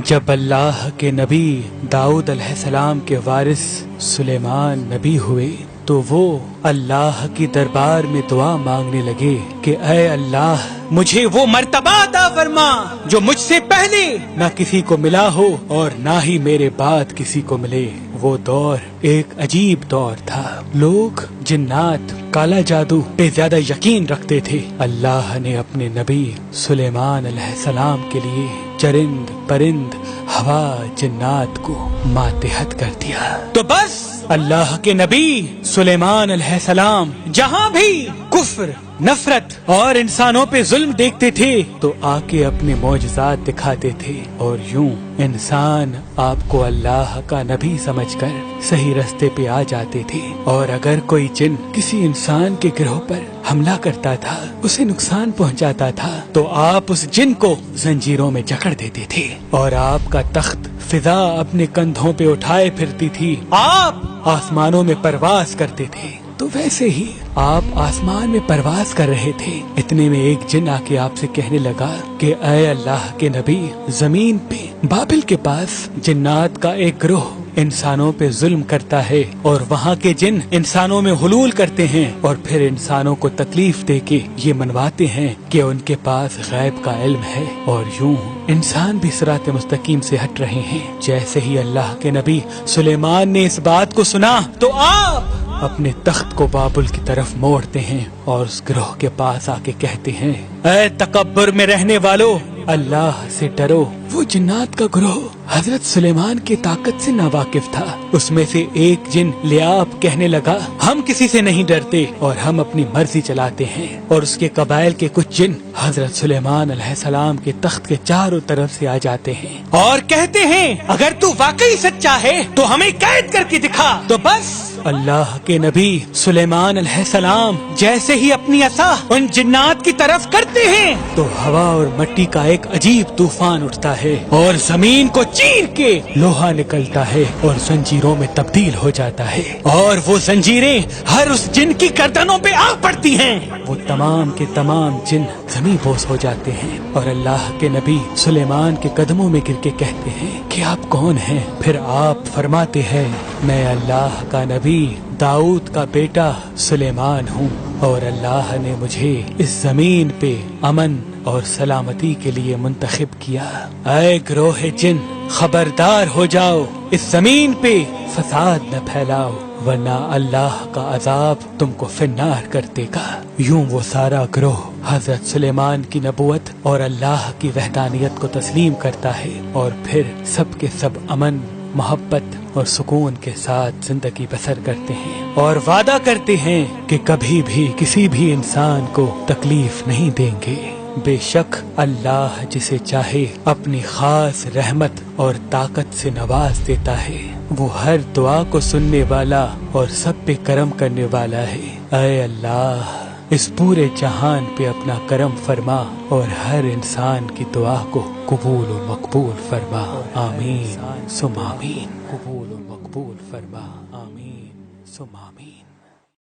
جب اللہ کے نبی داؤد علیہ السلام کے وارث سلیمان نبی ہوئے تو وہ اللہ کی دربار میں دعا مانگنے لگے کہ اے اللہ مجھے وہ مرتبہ عطا فرما جو مجھ سے پہلے نہ کسی کو ملا ہو اور نہ ہی میرے بعد کسی کو ملے۔ وہ دور ایک عجیب دور تھا، لوگ جنات کالا جادو پہ زیادہ یقین رکھتے تھے۔ اللہ نے اپنے نبی سلیمان علیہ السلام کے لیے چرند پرند ہوا جنات کو ماتحت کر دیا۔ تو بس اللہ کے نبی سلیمان علیہ السلام جہاں بھی کفر نفرت اور انسانوں پہ ظلم دیکھتے تھے تو آ کے اپنے معجزات دکھاتے تھے، اور یوں انسان آپ کو اللہ کا نبی سمجھ کر صحیح رستے پہ آ جاتے تھے۔ اور اگر کوئی جن کسی انسان کے گروہ پر حملہ کرتا تھا، اسے نقصان پہنچاتا تھا، تو آپ اس جن کو زنجیروں میں جکڑ دیتے تھے، اور آپ کا تخت فضا اپنے کندھوں پہ اٹھائے پھرتی تھی، آپ آسمانوں میں پرواز کرتے تھے۔ تو ویسے ہی آپ آسمان میں پرواز کر رہے تھے، اتنے میں ایک جن آ کے آپ سے کہنے لگا کہ اے اللہ کے نبی، زمین پہ بابل کے پاس جنات کا ایک گروہ انسانوں پہ ظلم کرتا ہے، اور وہاں کے جن انسانوں میں حلول کرتے ہیں اور پھر انسانوں کو تکلیف دے کے یہ منواتے ہیں کہ ان کے پاس غیب کا علم ہے، اور یوں انسان بھی صراط مستقیم سے ہٹ رہے ہیں۔ جیسے ہی اللہ کے نبی سلیمان نے اس بات کو سنا تو آپ اپنے تخت کو بابل کی طرف موڑتے ہیں اور اس گروہ کے پاس آ کے کہتے ہیں، اے تکبر میں رہنے والو، اللہ سے ڈرو۔ وہ جنات کا گروہ حضرت سلیمان کی طاقت سے ناواقف تھا۔ اس میں سے ایک جن لیاب کہنے لگا، ہم کسی سے نہیں ڈرتے اور ہم اپنی مرضی چلاتے ہیں۔ اور اس کے قبائل کے کچھ جن حضرت سلیمان علیہ السلام کے تخت کے چاروں طرف سے آ جاتے ہیں اور کہتے ہیں، اگر تو واقعی سچا ہے تو ہمیں قید کر کے دکھا۔ تو بس اللہ کے نبی سلیمان علیہ السلام جیسے ہی اپنی عصا ان جنات کی طرف کرتے ہیں تو ہوا اور مٹی کا ایک عجیب طوفان اٹھتا ہے اور زمین کو چیر کے لوہا نکلتا ہے اور زنجیروں میں تبدیل ہو جاتا ہے، اور وہ زنجیریں ہر اس جن کی گردنوں پہ آ پڑتی ہیں۔ وہ تمام کے تمام جن زمین بوس ہو جاتے ہیں، اور اللہ کے نبی سلیمان کے قدموں میں گر کے کہتے ہیں کہ آپ کون ہیں؟ پھر آپ فرماتے ہیں، میں اللہ کا نبی داؤد کا بیٹا سلیمان ہوں، اور اللہ نے مجھے اس زمین پہ امن اور سلامتی کے لیے منتخب کیا۔ اے گروہ جن، خبردار ہو جاؤ، اس زمین پہ فساد نہ پھیلاؤ، ورنہ اللہ کا عذاب تم کو فنار کر دے گا۔ یوں وہ سارا گروہ حضرت سلیمان کی نبوت اور اللہ کی وحدانیت کو تسلیم کرتا ہے، اور پھر سب کے سب امن محبت اور سکون کے ساتھ زندگی بسر کرتے ہیں، اور وعدہ کرتے ہیں کہ کبھی بھی کسی بھی انسان کو تکلیف نہیں دیں گے۔ بے شک اللہ جسے چاہے اپنی خاص رحمت اور طاقت سے نواز دیتا ہے، وہ ہر دعا کو سننے والا اور سب پہ کرم کرنے والا ہے۔ اے اللہ، اس پورے جہان پہ اپنا کرم فرما اور ہر انسان کی دعا کو قبول و مقبول فرما، آمین ثم آمین۔ قبول و مقبول فرما، آمین ثم آمین۔